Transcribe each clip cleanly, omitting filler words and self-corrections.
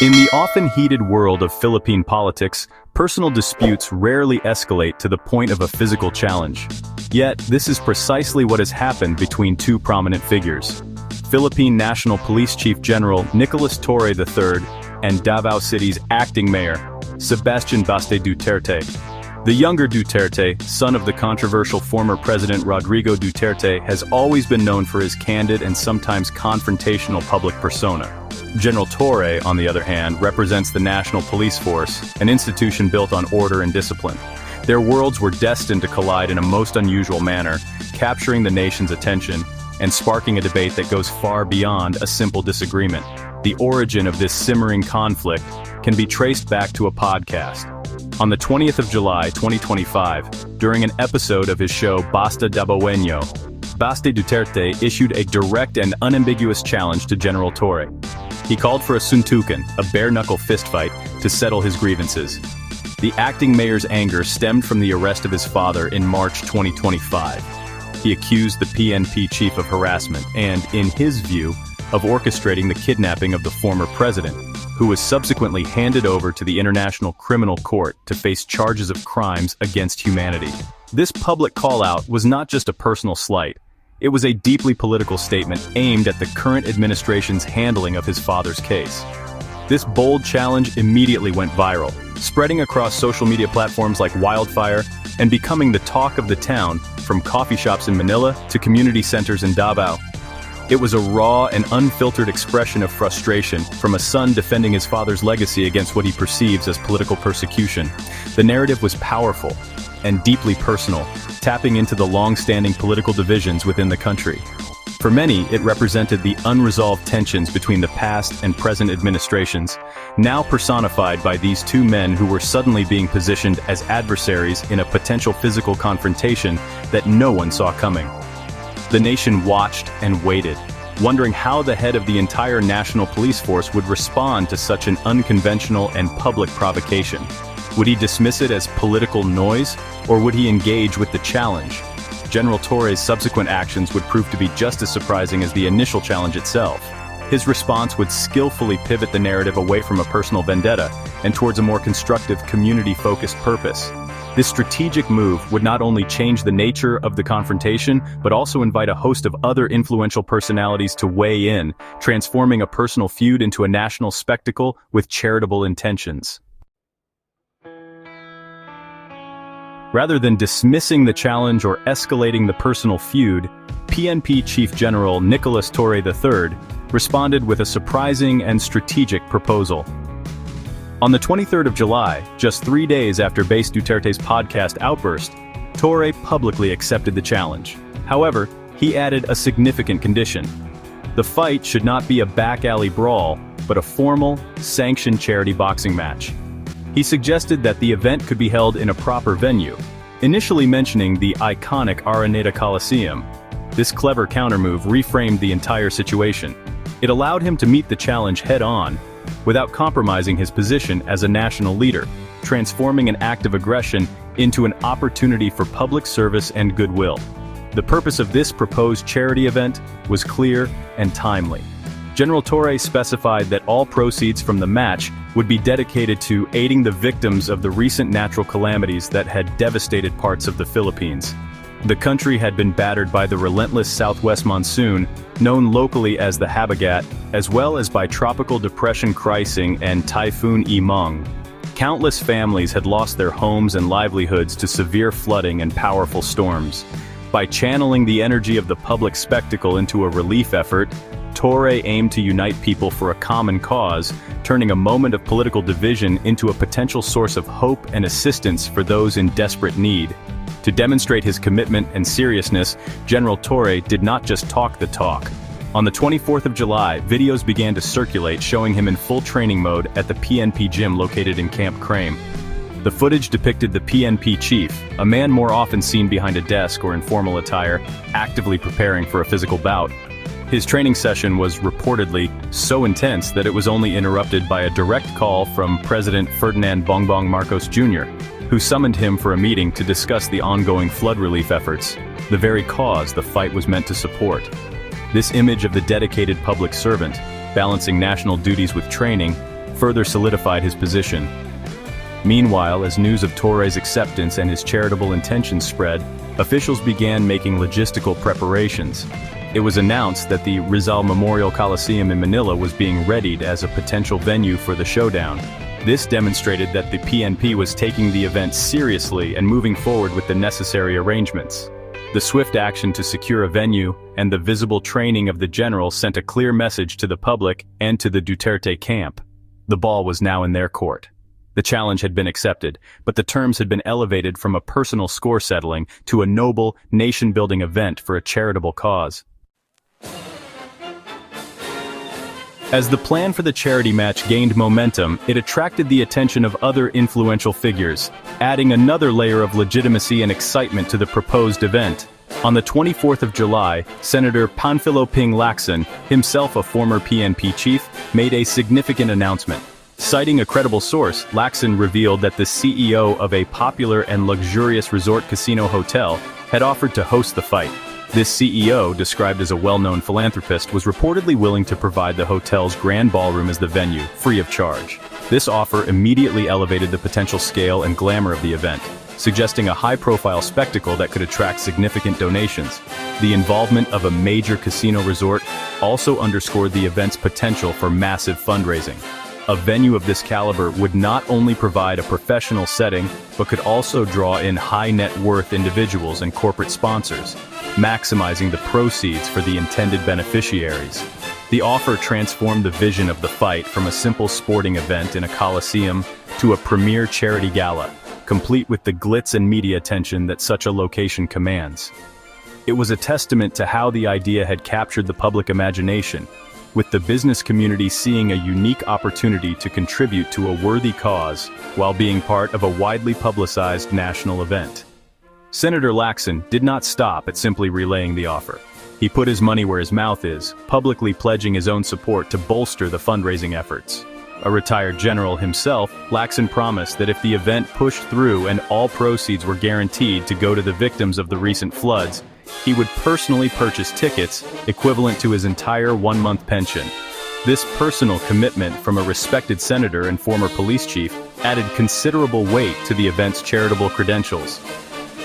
In the often heated world of Philippine politics, personal disputes rarely escalate to the point of a physical challenge. Yet, this is precisely what has happened between two prominent figures. Philippine National Police Chief General Nicolas Torre III and Davao City's acting mayor, Sebastian Baste Duterte. The younger Duterte, son of the controversial former President Rodrigo Duterte, has always been known for his candid and sometimes confrontational public persona. General Torre, on the other hand, represents the National Police Force, an institution built on order and discipline. Their worlds were destined to collide in a most unusual manner, capturing the nation's attention and sparking a debate that goes far beyond a simple disagreement. The origin of this simmering conflict can be traced back to a podcast. On the 20th of July, 2025, during an episode of his show Baste Dabawenyo, Baste Duterte issued a direct and unambiguous challenge to General Torre. He called for a suntukan, a bare-knuckle fistfight, to settle his grievances. The acting mayor's anger stemmed from the arrest of his father in March 2025. He accused the PNP chief of harassment and, in his view, of orchestrating the kidnapping of the former president, who was subsequently handed over to the International Criminal Court to face charges of crimes against humanity. This public call-out was not just a personal slight. It was a deeply political statement aimed at the current administration's handling of his father's case. This bold challenge immediately went viral, spreading across social media platforms like wildfire and becoming the talk of the town, from coffee shops in Manila to community centers in Davao. It was a raw and unfiltered expression of frustration from a son defending his father's legacy against what he perceives as political persecution. The narrative was powerful and deeply personal, tapping into the long-standing political divisions within the country. For many, it represented the unresolved tensions between the past and present administrations, now personified by these two men who were suddenly being positioned as adversaries in a potential physical confrontation that no one saw coming. The nation watched and waited, wondering how the head of the entire national police force would respond to such an unconventional and public provocation. Would he dismiss it as political noise, or would he engage with the challenge? General Torre's subsequent actions would prove to be just as surprising as the initial challenge itself. His response would skillfully pivot the narrative away from a personal vendetta and towards a more constructive, community-focused purpose. This strategic move would not only change the nature of the confrontation, but also invite a host of other influential personalities to weigh in, transforming a personal feud into a national spectacle with charitable intentions. Rather than dismissing the challenge or escalating the personal feud, PNP Chief General Nicolas Torre III responded with a surprising and strategic proposal. On the 23rd of July, just 3 days after Baste Duterte's podcast outburst, Torre publicly accepted the challenge. However, he added a significant condition. The fight should not be a back-alley brawl, but a formal, sanctioned charity boxing match. He suggested that the event could be held in a proper venue, initially mentioning the iconic Araneta Coliseum. This clever countermove reframed the entire situation. It allowed him to meet the challenge head-on, without compromising his position as a national leader, transforming an act of aggression into an opportunity for public service and goodwill. The purpose of this proposed charity event was clear and timely. General Torre specified that all proceeds from the match would be dedicated to aiding the victims of the recent natural calamities that had devastated parts of the Philippines. The country had been battered by the relentless southwest monsoon, known locally as the Habagat, as well as by Tropical Depression Krising and Typhoon Imong. Countless families had lost their homes and livelihoods to severe flooding and powerful storms. By channeling the energy of the public spectacle into a relief effort, Torre aimed to unite people for a common cause, turning a moment of political division into a potential source of hope and assistance for those in desperate need. To demonstrate his commitment and seriousness, General Torre did not just talk the talk. On the 24th of July, videos began to circulate showing him in full training mode at the PNP gym located in Camp Crame. The footage depicted the PNP chief, a man more often seen behind a desk or in formal attire, actively preparing for a physical bout. His training session was reportedly so intense that it was only interrupted by a direct call from President Ferdinand Bongbong Marcos Jr., who summoned him for a meeting to discuss the ongoing flood relief efforts, the very cause the fight was meant to support. This image of the dedicated public servant, balancing national duties with training, further solidified his position. Meanwhile, as news of Torre's acceptance and his charitable intentions spread, officials began making logistical preparations. It was announced that the Rizal Memorial Coliseum in Manila was being readied as a potential venue for the Showdown. This demonstrated that the PNP was taking the event seriously and moving forward with the necessary arrangements. The swift action to secure a venue and the visible training of the general sent a clear message to the public and to the Duterte camp. The ball was now in their court. The challenge had been accepted, but the terms had been elevated from a personal score settling to a noble, nation-building event for a charitable cause. As the plan for the charity match gained momentum, it attracted the attention of other influential figures, adding another layer of legitimacy and excitement to the proposed event. On the 24th of July, Senator Panfilo Ping Lacson, himself a former PNP chief, made a significant announcement. Citing a credible source, Lacson revealed that the CEO of a popular and luxurious resort casino hotel had offered to host the fight. This CEO, described as a well-known philanthropist, was reportedly willing to provide the hotel's grand ballroom as the venue, free of charge. This offer immediately elevated the potential scale and glamour of the event, suggesting a high-profile spectacle that could attract significant donations. The involvement of a major casino resort also underscored the event's potential for massive fundraising. A venue of this caliber would not only provide a professional setting, but could also draw in high-net-worth individuals and corporate sponsors, maximizing the proceeds for the intended beneficiaries. The offer transformed the vision of the fight from a simple sporting event in a coliseum to a premier charity gala, complete with the glitz and media attention that such a location commands. It was a testament to how the idea had captured the public imagination, with the business community seeing a unique opportunity to contribute to a worthy cause while being part of a widely publicized national event. Senator Lacson did not stop at simply relaying the offer. He put his money where his mouth is, publicly pledging his own support to bolster the fundraising efforts. A retired general himself, Lacson promised that if the event pushed through and all proceeds were guaranteed to go to the victims of the recent floods, he would personally purchase tickets equivalent to his entire one-month pension. This personal commitment from a respected senator and former police chief added considerable weight to the event's charitable credentials.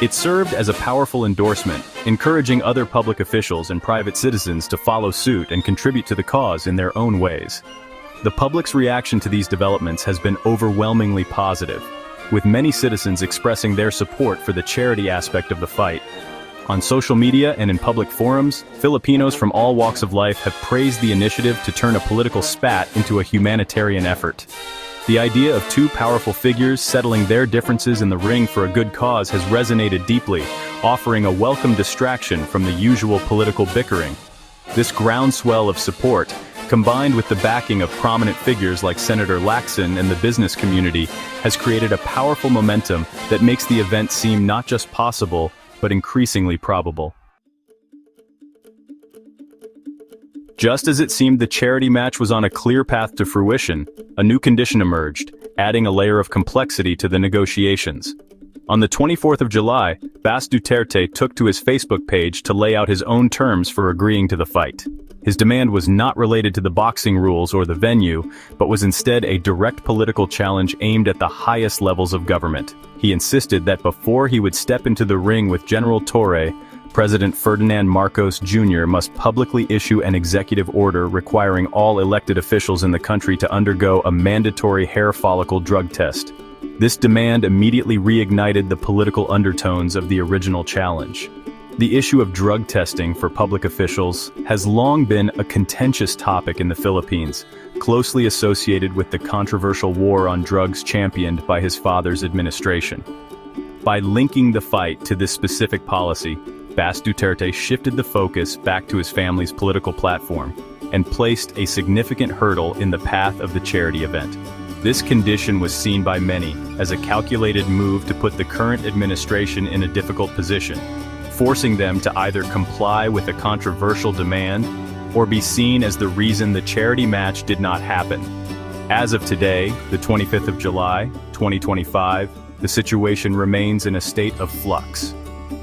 It served as a powerful endorsement, encouraging other public officials and private citizens to follow suit and contribute to the cause in their own ways. The public's reaction to these developments has been overwhelmingly positive, with many citizens expressing their support for the charity aspect of the fight. On social media and in public forums, Filipinos from all walks of life have praised the initiative to turn a political spat into a humanitarian effort. The idea of two powerful figures settling their differences in the ring for a good cause has resonated deeply, offering a welcome distraction from the usual political bickering. This groundswell of support, combined with the backing of prominent figures like Senator Lacson and the business community, has created a powerful momentum that makes the event seem not just possible, but increasingly probable. Just as it seemed the charity match was on a clear path to fruition, a new condition emerged, adding a layer of complexity to the negotiations. On the 24th of July, Baste Duterte took to his Facebook page to lay out his own terms for agreeing to the fight. His demand was not related to the boxing rules or the venue, but was instead a direct political challenge aimed at the highest levels of government. He insisted that before he would step into the ring with General Torre, President Ferdinand Marcos Jr. must publicly issue an executive order requiring all elected officials in the country to undergo a mandatory hair follicle drug test. This demand immediately reignited the political undertones of the original challenge. The issue of drug testing for public officials has long been a contentious topic in the Philippines, closely associated with the controversial war on drugs championed by his father's administration. By linking the fight to this specific policy, Baste Duterte shifted the focus back to his family's political platform and placed a significant hurdle in the path of the charity event. This condition was seen by many as a calculated move to put the current administration in a difficult position, forcing them to either comply with a controversial demand or be seen as the reason the charity match did not happen. As of today, the 25th of July, 2025, the situation remains in a state of flux.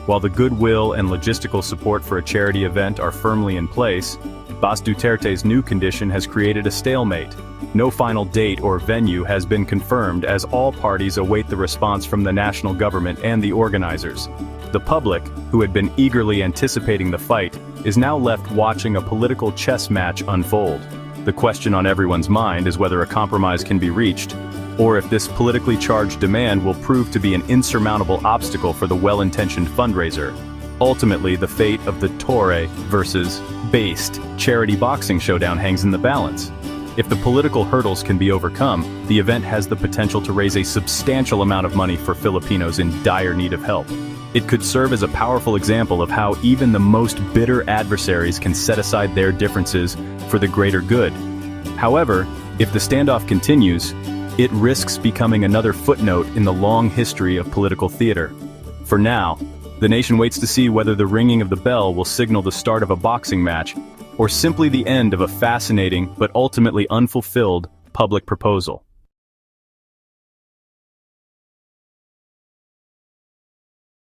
While the goodwill and logistical support for a charity event are firmly in place, Baste Duterte's new condition has created a stalemate. No final date or venue has been confirmed as all parties await the response from the national government and the organizers. The public, who had been eagerly anticipating the fight, is now left watching a political chess match unfold. The question on everyone's mind is whether a compromise can be reached, or if this politically charged demand will prove to be an insurmountable obstacle for the well-intentioned fundraiser. Ultimately, the fate of the Torre versus Baste charity boxing showdown hangs in the balance. If the political hurdles can be overcome, the event has the potential to raise a substantial amount of money for Filipinos in dire need of help. It could serve as a powerful example of how even the most bitter adversaries can set aside their differences for the greater good. However, if the standoff continues, it risks becoming another footnote in the long history of political theater. For now, the nation waits to see whether the ringing of the bell will signal the start of a boxing match, or simply the end of a fascinating but ultimately unfulfilled public proposal.